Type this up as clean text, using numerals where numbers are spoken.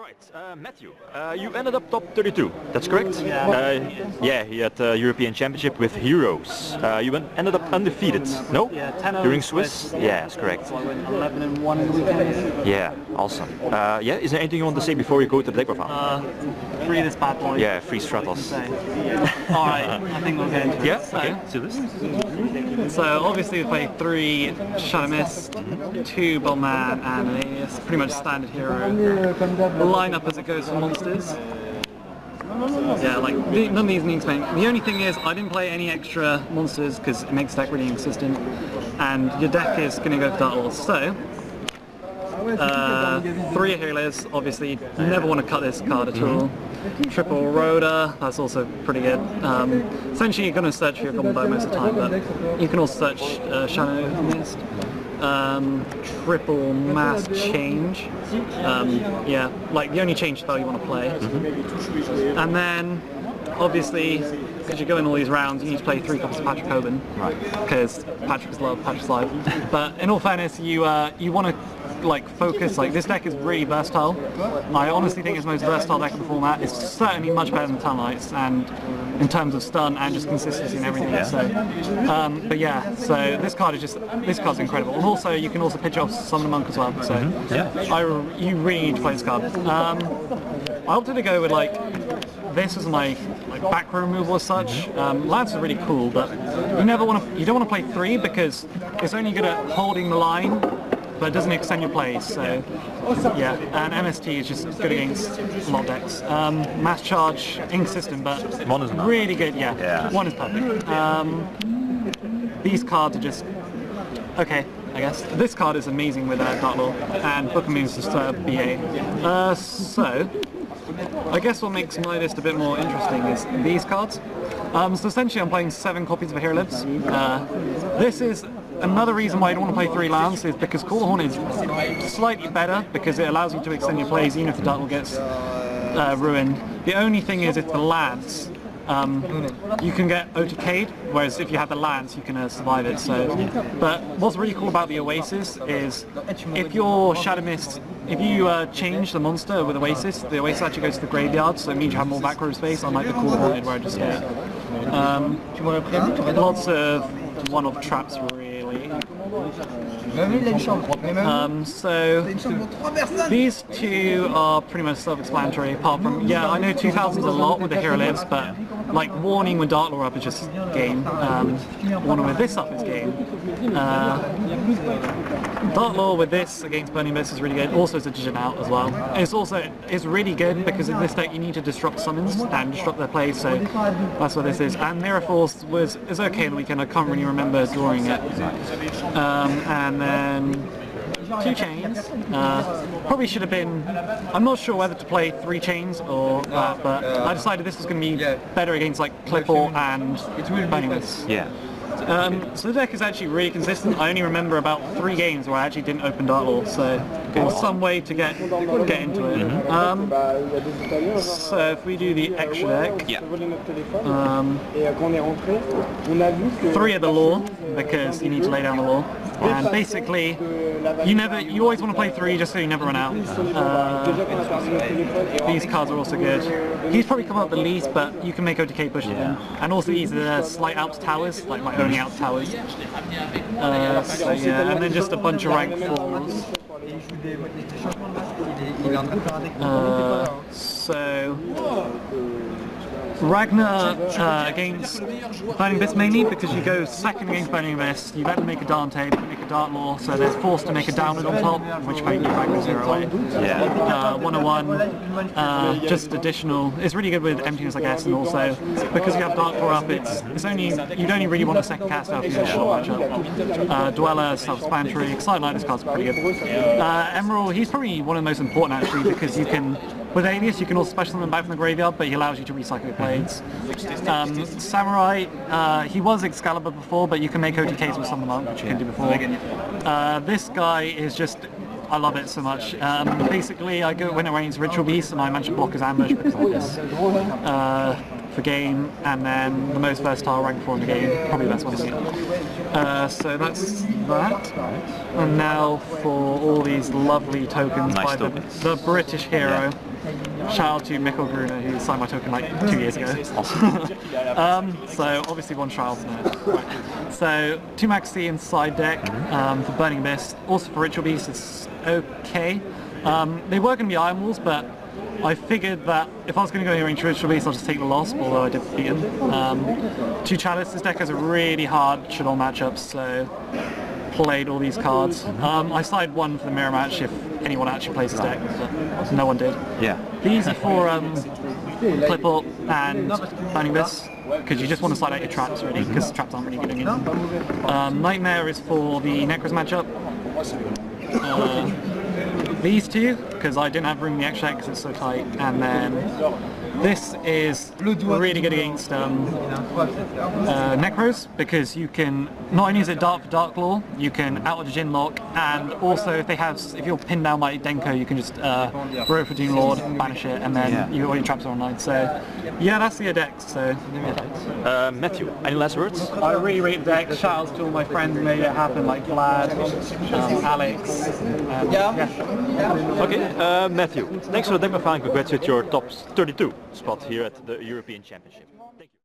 Alright, Matthew, you ended up top 32, that's correct? Yeah, you had the European Championship with Heroes. You ended up undefeated, no? Yeah, 10-0 during Swiss? Yeah, that's correct. So I went 11-1 in the weekend. Yeah, awesome. Yeah, is there anything you want to say before you go to the deck profile? Free this bad boy. Yeah, free straddles. Alright, I think we'll get into Yeah, this. okay, let's do this. So obviously we played 3 Shadow Mist, 2 Bowman, and it's pretty much standard hero lineup as it goes for monsters. Yeah, like none of these need to make. The only thing is I didn't play any extra monsters because it makes the deck really inconsistent, and your deck is going to go for Dark Lords. So 3 healers, obviously you never want to cut this card at all. Triple Rhoda, that's also pretty good. Essentially you're going to search for your combo most of the time, but you can also search Shadow Mist. Triple Mass Change. Yeah, like the only change spell you want to play. And then, obviously, because you're going all these rounds, you need to play 3 copies of Patrick Hoban. Right. Because Patrick is love, Patrick's life. But in all fairness, you want to like focus. Like this deck is really versatile. I honestly think it's the most versatile deck in the format. It's certainly much better than Tunlights, and in terms of stun and just consistency and everything. Yeah. So, but yeah, so this card's incredible. And also, you can also pitch off Summon a Monk as well. So, you really need to play this card. I opted to go with like this as my back row removal as such. Lance is really cool, but you don't want to play 3 because it's only good at holding the line, but it doesn't extend your plays. So yeah, and MST is just good against a lot of decks. Mass Charge, inconsistent, but really good. Yeah, 1 is perfect. These cards are just okay, I guess. This card is amazing with Dark Lord, and Book of Moons is BA. So I guess what makes my list a bit more interesting is these cards. So essentially I'm playing 7 copies of Hero Lives. This is another reason why I don't want to play 3 lands, is because Call Horn is slightly better because it allows you to extend your plays even if the Dark Lord gets ruined. The only thing is if the lands, you can get OTK'd, whereas if you have the lands you can survive it. So, but what's really cool about the Oasis is if your Shadow Mist, if you change the monster with Oasis, the Oasis actually goes to the graveyard, so it means you have more back row space, unlike the Cool Haunted where I just get lots of one-off traps really. So these 2 are pretty much self-explanatory, apart from, yeah, I know 2000's a lot with the Hero Lives, but like Warning with Dark Lord up is just game. Warning with this up is game. Dark Lord with this against Burning Mist is really good. Also it's a Digit out as well. It's really good because in this deck you need to disrupt summons and disrupt their plays, so that's what this is. And Mirror Force is okay on the weekend, I can't really remember drawing it. And then 2 chains. Probably should have been, I'm not sure whether to play 3 chains or that, but I decided this was going to be better against like Clipper and Burning Mist. Yeah. So the deck is actually really consistent. I only remember about 3 games where I actually didn't open Dark Lord, so there's some way to get into it. So if we do the extra deck, 3 of the Law, because you need to lay down the Law. And basically, you always want to play 3 just so you never run out. These cards are also good. He's probably come up the least, but you can make OTK push him. And also he's a slight out to towers, like my only out to towers. So yeah, and then just a bunch of rank 4s. So Ragnar against Burning Mist mainly because you go second against Burning Mist, you better make a Dante, but make a Dark Lord, so they're forced to make a downward on top, which can give Ragnar 0 away. Yeah. 101, just additional. It's really good with emptiness, I guess, and also because you have Dark Lord up, it's only you'd only really want a second cast out if you short matchup. Dweller, self-explanatory. Excited like this card's pretty good. Emerald, he's probably one of the most important actually because you can. With Alias, you can also special summon back from the graveyard, but he allows you to recycle your blades. Samurai, he was Excalibur before, but you can make OTKs with Summon Monk, which you can do before. This guy is just, I love it so much. Basically, I go when it rains Ritual Beast, and I manage to block his ambush because of this. For game, and then the most versatile rank 4 in the game, probably the best one to see. So that's that. And now for all these lovely tokens by the British hero. shout out to Mikkel Gruner, who signed my token like 2 years ago. So obviously one trial now. So 2 Max C inside deck for Burning Mist. Also for Ritual Beast, it's okay. They were going to be Iron Walls, but I figured that if I was going to go here into Ritual Beast, I'll just take the loss, although I did beat him. 2 Chalice, this deck has a really hard Shadol matchup, so played all these cards. I sided 1 for the mirror match if anyone actually plays this deck, but no one did. Yeah. These are for Clip Up and Burning Mist, because you just want to side out your traps really, because traps aren't really good against them. Nightmare is for the Necros matchup. These 2, because I didn't have room in the extra deck because it's so tight, and then this is really good against Necros, because you can, not only is it Dark for Dark Law, you can outward Djinn Lock, and also if you're pinned down by Denko, you can just Row for Doom Lord, banish it, and then all your traps are online. So yeah, that's the deck. So Matthew, any last words? I really rate the deck. Shout out to all my friends who made it happen, like Vlad, Alex. Okay, Matthew, thanks for the deck, and congrats with your top 32 spot here at the European Championship. Thank you.